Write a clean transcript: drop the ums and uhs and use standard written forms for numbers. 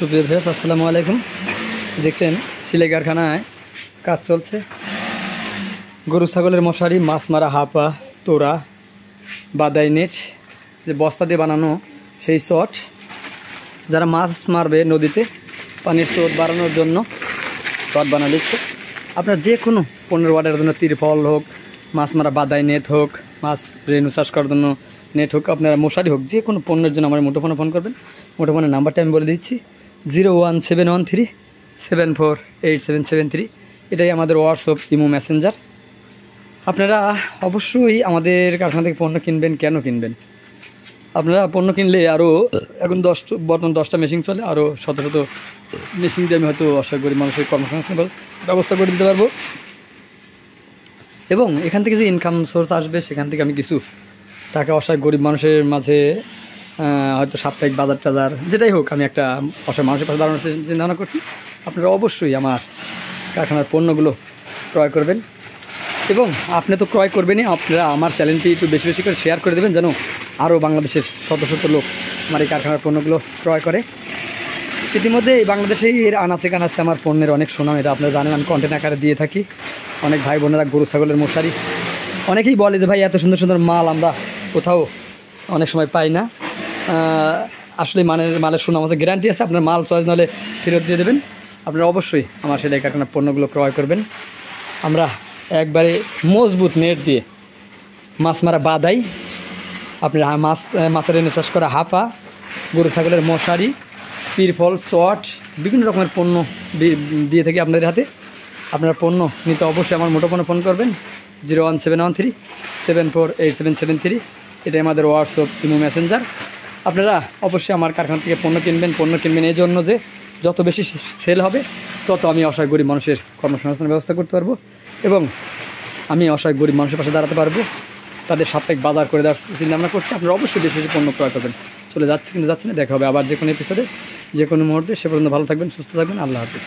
সুপ্রিয় ভিউয়ার্স, আসসালামু আলাইকুম। দেখছেন সিলাই কারখানায় কাজ চলছে। গরু ছাগলের মশারি, মাছ মারা হাপা, তোরা, বাদাই নেট, যে বস্তা দিয়ে বানানো সেই শট, যারা মাছ মারবে নদীতে পানির স্রোত বাড়ানোর জন্য শট বানা দিচ্ছে। আপনার যে কোনো পণ্যের অর্ডারের জন্য তিরপল হোক, মাছ মারা বাদাই নেট হোক, মাছ রেণু চাষ করার জন্য নেট হোক, আপনারা মশারি হোক, যে কোনো পণ্যের জন্য আমার মুঠোফোনে ফোন করবেন। মুঠোফোনের নাম্বারটা আমি বলে দিচ্ছি 01713748773। এটাই আমাদের হোয়াটসঅ্যাপ, ইমো, মেসেঞ্জার। আপনারা অবশ্যই আমাদের কারখানা থেকে পণ্য কিনবেন। কেন কিনবেন? আপনারা পণ্য কিনলে আরও এখন বর্তমান 10টা মেশিন চলে, আরও শত শত মেশিন দিয়ে আমি হয়তো অসহায় গরিব মানুষের কর্মসংস্থান ব্যবস্থা করে দিতে পারবো। এবং এখান থেকে যে ইনকাম সোর্স আসবে, সেখান থেকে আমি কিছু টাকা অসহায় গরিব মানুষের মাঝে হয়তো সাপ্তাহিক বাজার টাজার যেটাই হোক, আমি একটা অসহায় মানুষের পাশে দাঁড়ানোর চিন্তাভাবনা করছি। আপনারা অবশ্যই আমার কারখানার পণ্যগুলো ক্রয় করবেন। এবং আপনি তো ক্রয় করবেনই, আপনারা আমার চ্যানেলটি একটু বেশি বেশি করে শেয়ার করে দেবেন, যেন আরও বাংলাদেশের শত শত লোক আমার এই কারখানার পণ্যগুলো ক্রয় করে। ইতিমধ্যে এই বাংলাদেশে এর আনাচে কানাচে আমার পণ্যের অনেক সুনাম, এটা আপনারা জানেন। আমি কন্টেন্ট আকারে দিয়ে থাকি। অনেক ভাই বোনেরা গরু ছাগলের মশারি, অনেকেই বলে যে ভাই এত সুন্দর সুন্দর মাল আমরা কোথাও অনেক সময় পাই না। আসলে মালের সুনাম আছে, গ্যারান্টি আছে। আপনার মাল চয়েস নাহলে ফেরত দিয়ে দেবেন। আপনারা অবশ্যই আমার সেলাই কারখানার পণ্যগুলো ক্রয় করবেন। আমরা একবারে মজবুত নেট দিয়ে মাছ মারা বাদাই, আপনার মাছের রেণু চাষ করা হাপা, গরু ছাগলের মশারি, তিরফল, শট, বিভিন্ন রকমের পণ্য দিয়ে থাকি আপনাদের হাতে। আপনার পণ্য নিতে অবশ্যই আমার মুঠোফোনে ফোন করবেন 01713748773। এটাই আমাদের হোয়াটসঅ্যাপ, ইমো, মেসেঞ্জার। আপনারা অবশ্যই আমার কারখানা থেকে পণ্য কিনবেন এই জন্য যে যত বেশি সেল হবে তত আমি অসহায় গরিব মানুষের কর্মসংস্থানের ব্যবস্থা করতে পারবো এবং আমি অসহায় গরিব মানুষের পাশে দাঁড়াতে পারবো। তাদের সাপ্তাহিক বাজার করে দেওয়ার চিন্তা আমরা করছি। আপনারা অবশ্যই বেশি বেশি পণ্য ক্রয় করবেন। চলে যাচ্ছে কিন্তু যাচ্ছে না, দেখা হবে আবার যে কোনো এপিসোডে, যে কোনো মুহূর্তে। সে পর্যন্ত ভালো থাকবেন, সুস্থ থাকবেন। আল্লাহ হাফিজ।